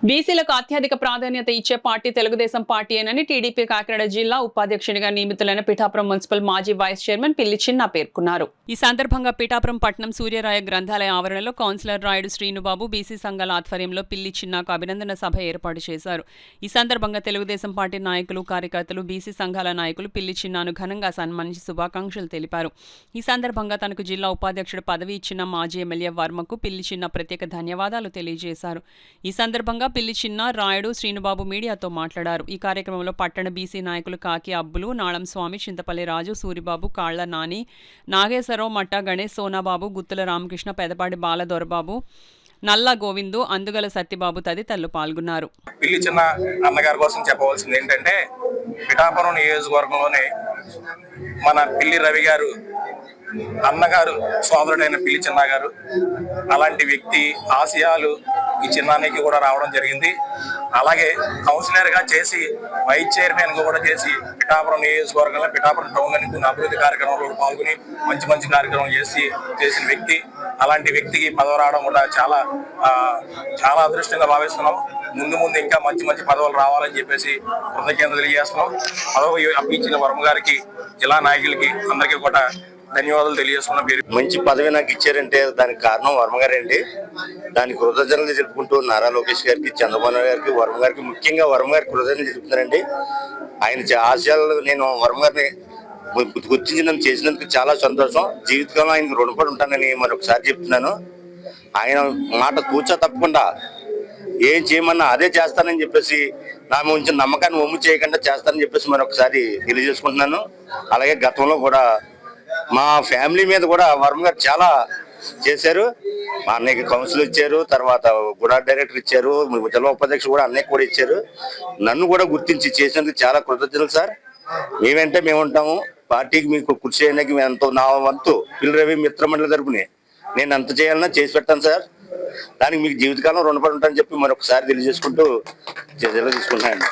బీసీలకు అత్యధిక ప్రాధాన్యత ఇచ్చే పార్టీ తెలుగుదేశం పార్టీయేనని టీడీపీ కాకినాడ జిల్లా ఉపాధ్యక్షునిగా నియమితులైన పిఠాపురం మున్సిపల్ మాజీ వైస్ చైర్మన్ పిల్లి చిన్న పేర్కొన్నారు. ఈ సందర్భంగా పిఠాపురం పట్టణం సూర్యరాయ గ్రంథాలయ ఆవరణలో కౌన్సిలర్ రాయుడు శ్రీనుబాబు బీసీ సంఘాల ఆధ్వర్యంలో పిల్లి చిన్నకు అభినందన సభ ఏర్పాటు చేశారు. ఈ సందర్భంగా తెలుగుదేశం పార్టీ నాయకులు, కార్యకర్తలు, బీసీ సంఘాల నాయకులు పిల్లి చిన్నను ఘనంగా సన్మానించి శుభాకాంక్షలు తెలిపారు. ఈ సందర్భంగా తనకు జిల్లా ఉపాధ్యక్షుడు పదవి ఇచ్చిన మాజీ ఎమ్మెల్యే వర్మకు పిల్లి చిన్న ప్రత్యేక ధన్యవాదాలు తెలియజేశారు. ఈ సందర్భంగా పిల్లి చిన్న, రాయుడు, శ్రీనుబాబు మీడియాతో మాట్లాడారు. ఈ కార్యక్రమంలో పట్టణ బీసీ నాయకులు కాకి అబ్బులు, నాళం స్వామి, చింతపల్లి రాజు, సూరిబాబు, కాళ్ల నాని, నాగేశ్వరరావు, మట్టా గణేష్, సోనాబాబు, గుత్తుల రామకృష్ణ, పెదపాటి బాలదొరబాబు, నల్ల గోవిందు, అందుగల సత్యబాబు తదితరులు పాల్గొన్నారు. పిల్లి చిన్న అన్నగారి కోసం చెప్పవలసింది ఏంటంటే, పిఠాపురం నియోజకవర్గంలోనే మన పిల్లి రవి గారు అన్నగారు సోదరుడైన పిల్లి చిన్న గారు, అలాంటి వ్యక్తి ఆశయాలు ఈ చిన్నానికి కూడా రావడం జరిగింది. అలాగే కౌన్సిలర్ గా చేసి వైస్ చైర్మన్ గా కూడా చేసి పిఠాపురం నియోజకవర్గంలో పిఠాపురం టౌన్ అని కొన్ని అభివృద్ధి కార్యక్రమాల్లో పాల్గొని మంచి కార్యక్రమం చేసిన వ్యక్తి. అలాంటి వ్యక్తికి పదవి రావడం కూడా చాలా అదృష్టంగా భావిస్తున్నాం. ముందు ఇంకా మంచి పదవులు రావాలని చెప్పేసి కృతజ్ఞతలు తెలియజేస్తున్నాం. పదవి అప్పించిన వర్మ గారికి, జిల్లా నాయకులకి అందరికీ కూడా ధన్యవాదాలు తెలియజేస్తున్నాం. మంచి పదవి నాకు ఇచ్చారంటే దానికి కారణం వర్మ గారండి. దానికి కృతజ్ఞతలు తెలుపుకుంటూ నారా లోకేష్ గారికి, చంద్రబాబు నాయుడు గారికి, వర్మ గారికి, ముఖ్యంగా వర్మ గారికి కృతజ్ఞతలు తెలుపుతున్నారండి. ఆయన ఆశయాలు నేను వర్మ గారిని గుర్తించడం చేసినందుకు చాలా సంతోషం. జీవితంలో ఆయనకు రుణపడి ఉంటానని మరొకసారి చెప్తున్నాను. ఆయన మాట కూర్చో తప్పకుండా ఏం చేయమన్నా అదే చేస్తానని చెప్పేసి నా ఉంచిన నమ్మకాన్ని ఒమ్ము చేయకుండా చేస్తానని చెప్పేసి మరొకసారి తెలియజేసుకుంటున్నాను. అలాగే గతంలో కూడా మా ఫ్యామిలీ మీద కూడా వర్మ గారు చాలా చేశారు. మా అన్నయ్యకి కౌన్సిల్ ఇచ్చారు, తర్వాత గుడా డైరెక్టర్ ఇచ్చారు, జిల్లా ఉపాధ్యక్షుడు కూడా అన్నయ్య కూడా ఇచ్చారు. నన్ను కూడా గుర్తించి చేసినందుకు చాలా కృతజ్ఞతలు సార్. మేమంటే మేము ఉంటాము, పార్టీకి మీకు కృషి చేయడానికి ఎంతో నా వంతు పిల్లి రవి మిత్రమండలి తరపుని నేను అంత చేయాలన్నా చేసి పెట్టాను సార్. దానికి మీకు జీవితకాలం రుణపడి ఉంటానని చెప్పి మరొకసారి తెలియజేసుకుంటూ తీసుకుంటున్నాను.